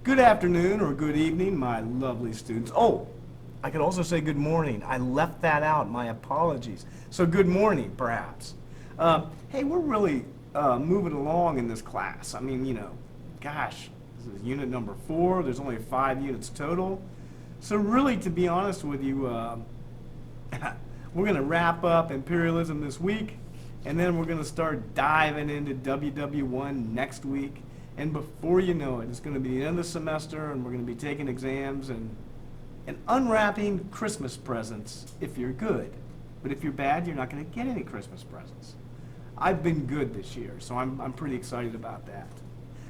Good afternoon or good evening, my lovely students. Oh, I could also say good morning. I left that out. My apologies. So good morning, perhaps. Hey, we're really moving along in this class. I mean, gosh, this is unit number 4. There's only 5 units total. So really, to be honest with you, we're going to wrap up imperialism this week, and then we're going to start diving into WW1 next week. And before you know it, it's going to be the end of the semester, and we're going to be taking exams and unwrapping Christmas presents if you're good. But if you're bad, you're not going to get any Christmas presents. I've been good this year, so I'm pretty excited about that.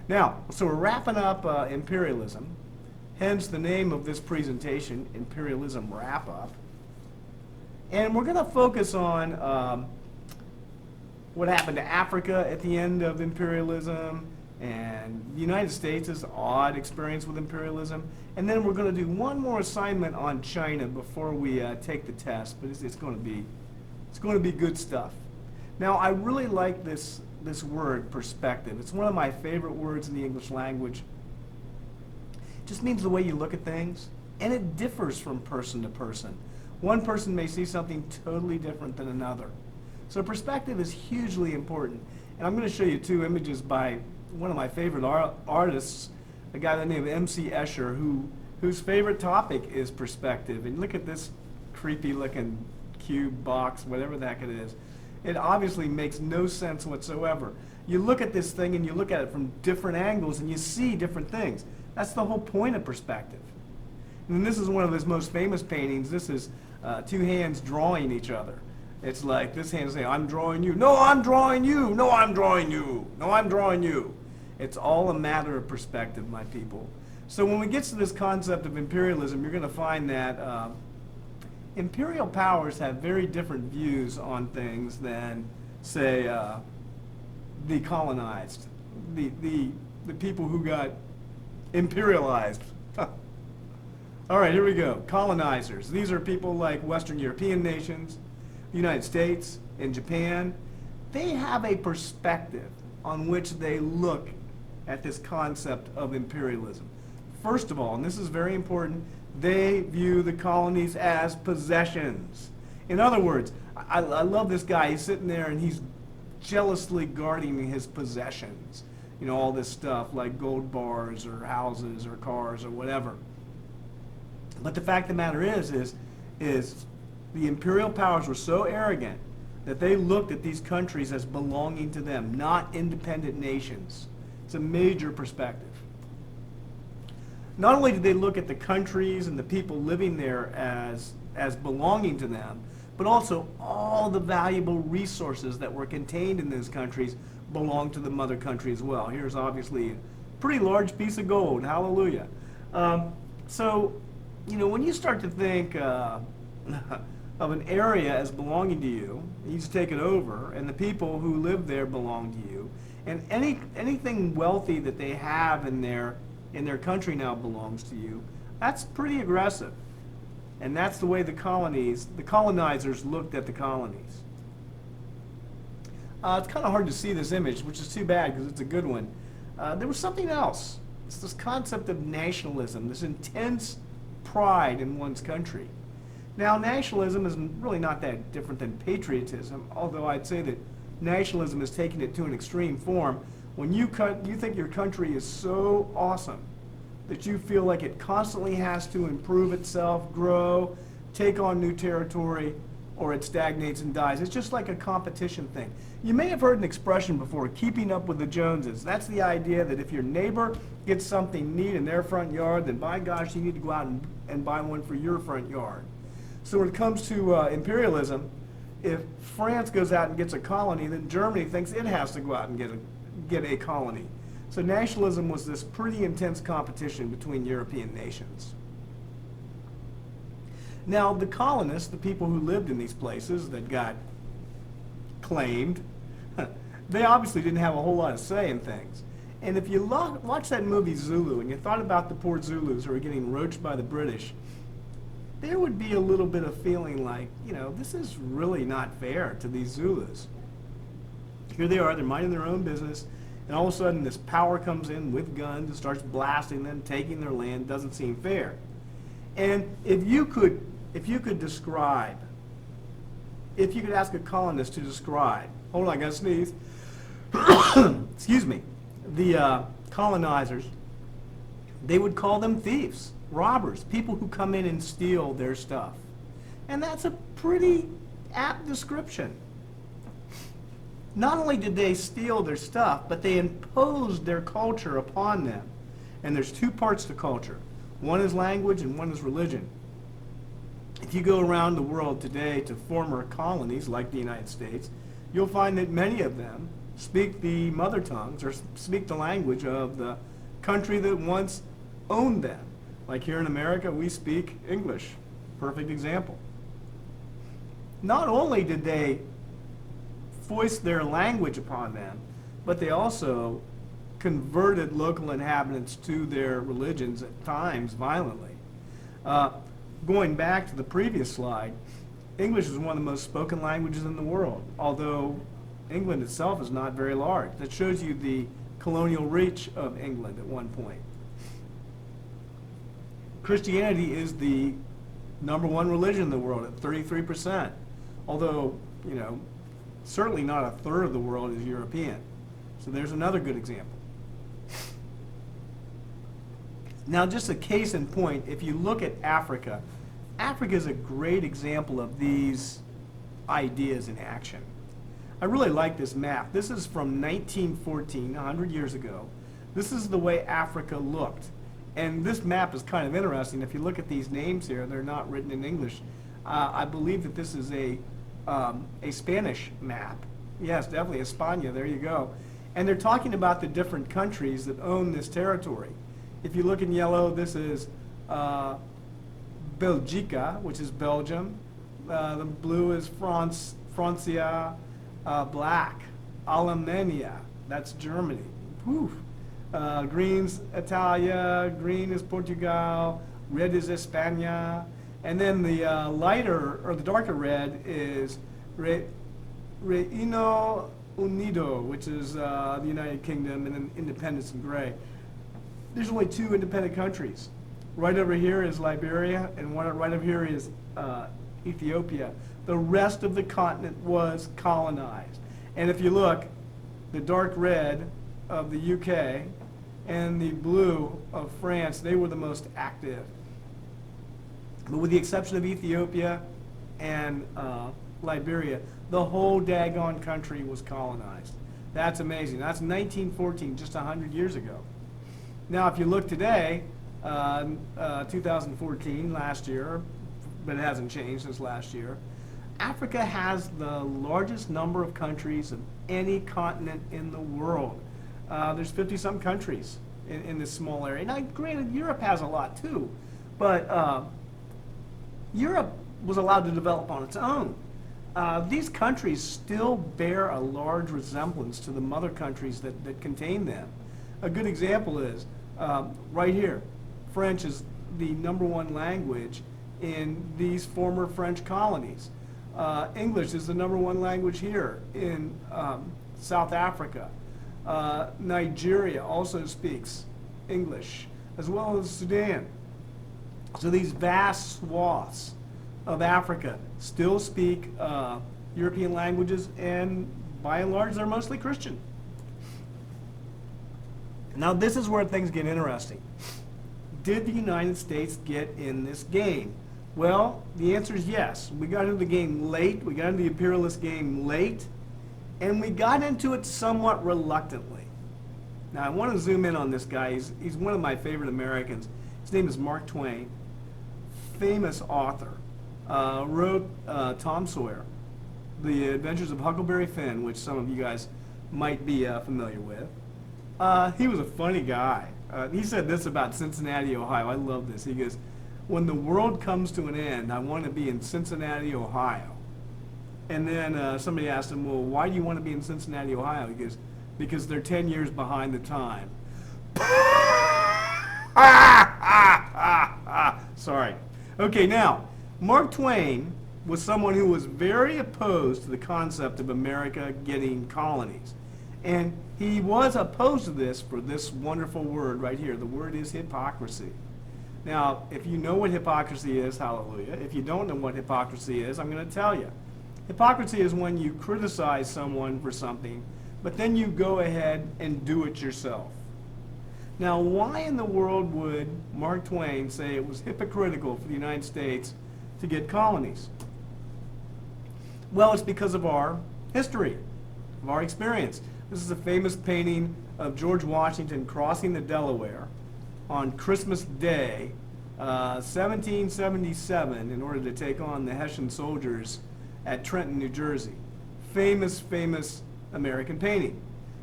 Now, so we're wrapping up imperialism, hence the name of this presentation, Imperialism Wrap-Up. And we're going to focus on what happened to Africa at the end of imperialism, and the United States' odd experience with imperialism. And then we're going to do one more assignment on China before we take the test, but it's going to be good stuff. Now, I really like this word, perspective. It's one of my favorite words in the English language. It just means the way you look at things, and it differs from person to person. One person may see something totally different than another. So perspective is hugely important. And I'm going to show you 2 images by one of my favorite artists, a guy by the name of M.C. Escher, whose favorite topic is perspective. And look at this creepy looking cube box, whatever the heck it is. It obviously makes no sense whatsoever. You look at this thing and you look at it from different angles and you see different things. That's the whole point of perspective. And this is one of his most famous paintings. This is 2 hands drawing each other. It's like this hand saying, I'm drawing you. No, I'm drawing you. No, I'm drawing you. No, I'm drawing you. It's all a matter of perspective, my people. So when we get to this concept of imperialism, you're going to find that imperial powers have very different views on things than, say, the colonized, the people who got imperialized. All right, here we go. Colonizers. These are people like Western European nations, the United States, and Japan. They have a perspective on which they look at this concept of imperialism. First of all, and this is very important, they view the colonies as possessions. In other words, I love this guy. He's sitting there and he's jealously guarding his possessions. You know, all this stuff like gold bars or houses or cars or whatever. But the fact of the matter is the imperial powers were so arrogant that they looked at these countries as belonging to them, not independent nations. It's a major perspective. Not only did they look at the countries and the people living there as belonging to them, but also all the valuable resources that were contained in those countries belonged to the mother country as well. Here's obviously a pretty large piece of gold. Hallelujah. So, when you start to think of an area as belonging to you, you just take it over, and the people who live there belong to you, and anything wealthy that they have in their country now belongs to you, that's pretty aggressive. And that's the way the colonizers looked at the colonies. It's kind of hard to see this image, which is too bad because it's a good one. There was something else. It's this concept of nationalism, this intense pride in one's country. Now, nationalism is really not that different than patriotism, although I'd say that nationalism is taking it to an extreme form. When you think your country is so awesome that you feel like it constantly has to improve itself, grow, take on new territory, or it stagnates and dies. It's just like a competition thing. You may have heard an expression before, keeping up with the Joneses. That's the idea that if your neighbor gets something neat in their front yard, then by gosh, you need to go out and buy one for your front yard. So when it comes to imperialism, if France goes out and gets a colony, then Germany thinks it has to go out and get a colony. So nationalism was this pretty intense competition between European nations. Now, the colonists, the people who lived in these places that got claimed, they obviously didn't have a whole lot of say in things. And if you watch that movie Zulu and you thought about the poor Zulus who are getting roached by the British, there would be a little bit of feeling like, this is really not fair to these Zulus. Here they are, they're minding their own business, And all of a sudden, this power comes in with guns and starts blasting them, taking their land. Doesn't seem fair. And if you could describe, if you could ask a colonist to describe, hold on, I gotta sneeze. Excuse me. The colonizers, they would call them thieves, robbers, people who come in and steal their stuff. And that's a pretty apt description. Not only did they steal their stuff, but they imposed their culture upon them. And there's two parts to culture. One is language and one is religion. If you go around the world today to former colonies like the United States, you'll find that many of them speak the mother tongues or speak the language of the country that once owned them. Like here in America, we speak English. Perfect example. Not only did they foist their language upon them, but they also converted local inhabitants to their religions at times violently. Going back to the previous slide, English is one of the most spoken languages in the world, although England itself is not very large. That shows you the colonial reach of England at one point. Christianity is the #1 religion in the world at 33%, although, you know, certainly not a third of the world is European. So there's another good example. Now, just a case in point, if you look at Africa, Africa is a great example of these ideas in action. I really like this map. This is from 1914, 100 years ago. This is the way Africa looked. And this map is kind of interesting. If you look at these names here, they're not written in English. I believe that this is a Spanish map. Yes, definitely, España, there you go. And they're talking about the different countries that own this territory. If you look in yellow, this is Belgica, which is Belgium. The blue is Francia. Black, Alemania, that's Germany. Whew. Green's Italia, green is Portugal, red is España, and then the lighter, or the darker red is Reino Unido, which is the United Kingdom, and then independence in gray. There's only 2 independent countries. Right over here is Liberia, and right over here is Ethiopia. The rest of the continent was colonized. And if you look, the dark red of the UK and the blue of France, they were the most active. But with the exception of Ethiopia and Liberia, the whole daggone country was colonized. That's amazing. That's 1914, just 100 years ago. Now, if you look today, 2014, last year, but it hasn't changed since last year, Africa has the largest number of countries of any continent in the world. There's 50-some countries in this small area. Now, granted, Europe has a lot too, but Europe was allowed to develop on its own. These countries still bear a large resemblance to the mother countries that contain them. A good example is right here. French is the #1 language in these former French colonies. English is the #1 language here in South Africa. Nigeria also speaks English, as well as Sudan. So these vast swaths of Africa still speak European languages, and by and large, they're mostly Christian. Now, this is where things get interesting. Did the United States get in this game? Well, the answer is yes. We got into the game late. We got into the imperialist game late, and we got into it somewhat reluctantly. Now, I want to zoom in on this guy. He's one of my favorite Americans. His name is Mark Twain, famous author. Wrote Tom Sawyer, The Adventures of Huckleberry Finn, which some of you guys might be familiar with. He was a funny guy. He said this about Cincinnati, Ohio. I love this. He goes, "When the world comes to an end, I want to be in Cincinnati, Ohio." And then somebody asked him, "Well, why do you want to be in Cincinnati, Ohio?" He goes, "Because they're 10 years behind the time." Sorry. Okay, now, Mark Twain was someone who was very opposed to the concept of America getting colonies. And he was opposed to this for this wonderful word right here. The word is hypocrisy. Now, if you know what hypocrisy is, hallelujah. If you don't know what hypocrisy is, I'm going to tell you. Hypocrisy is when you criticize someone for something, but then you go ahead and do it yourself. Now, why in the world would Mark Twain say it was hypocritical for the United States to get colonies? Well, it's because of our history, of our experience. This is a famous painting of George Washington crossing the Delaware on Christmas Day, 1777, in order to take on the Hessian soldiers at Trenton, New Jersey. Famous, famous American painting.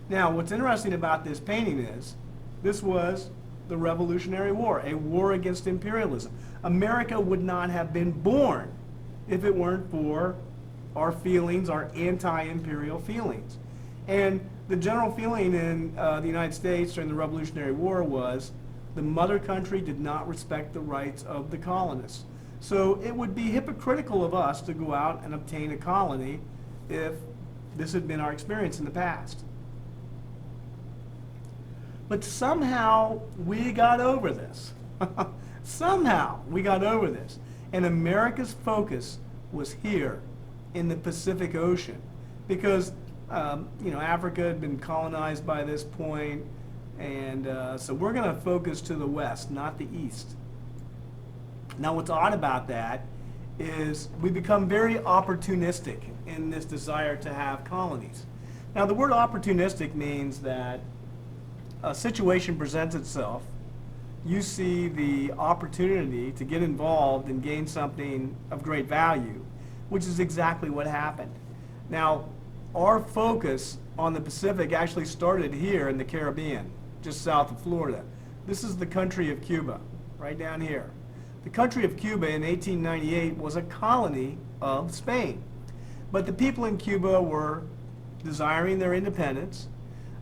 Now, what's interesting about this painting is this was the Revolutionary War, a war against imperialism. America would not have been born if it weren't for our feelings, our anti-imperial feelings. And the general feeling in the United States during the Revolutionary War was the mother country did not respect the rights of the colonists. So it would be hypocritical of us to go out and obtain a colony if this had been our experience in the past. But somehow we got over this. Somehow we got over this. And America's focus was here in the Pacific Ocean because Africa had been colonized by this point, and so we're going to focus to the west, not the east. Now, what's odd about that is we become very opportunistic in this desire to have colonies. Now, the word opportunistic means that a situation presents itself, you see the opportunity to get involved and gain something of great value, which is exactly what happened. Now, our focus on the Pacific actually started here in the Caribbean, just south of Florida. This is the country of Cuba, right down here. The country of Cuba in 1898 was a colony of Spain. But the people in Cuba were desiring their independence.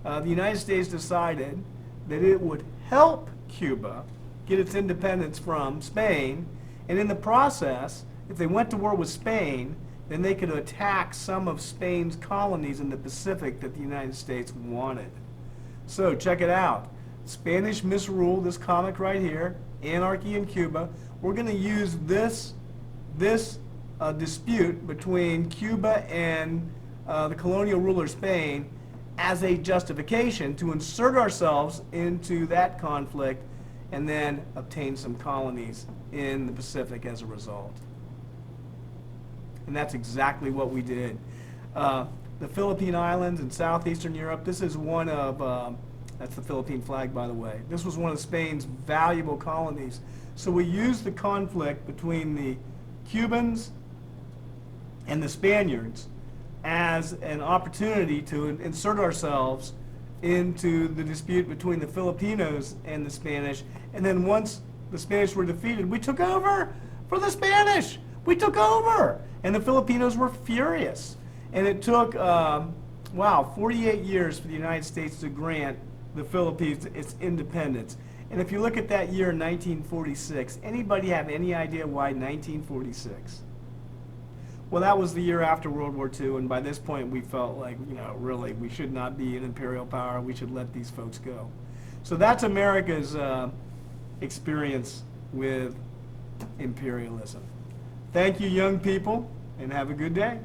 The United States decided that it would help Cuba get its independence from Spain, and in the process, if they went to war with Spain, then they could attack some of Spain's colonies in the Pacific that the United States wanted. So check it out. Spanish misrule, this comic right here, Anarchy in Cuba. We're going to use this dispute between Cuba and the colonial ruler Spain as a justification to insert ourselves into that conflict and then obtain some colonies in the Pacific as a result. And that's exactly what we did. The Philippine Islands in southeastern Europe, this is one of, that's the Philippine flag, by the way. This was one of Spain's valuable colonies. So we used the conflict between the Cubans and the Spaniards as an opportunity to insert ourselves into the dispute between the Filipinos and the Spanish. And then once the Spanish were defeated, we took over for the Spanish. We took over. And the Filipinos were furious. And it took, 48 years for the United States to grant the Philippines its independence. And if you look at that year, 1946, anybody have any idea why 1946? Well, that was the year after World War II, and by this point we felt like, really, we should not be an imperial power. We should let these folks go. So that's America's experience with imperialism. Thank you, young people, and have a good day.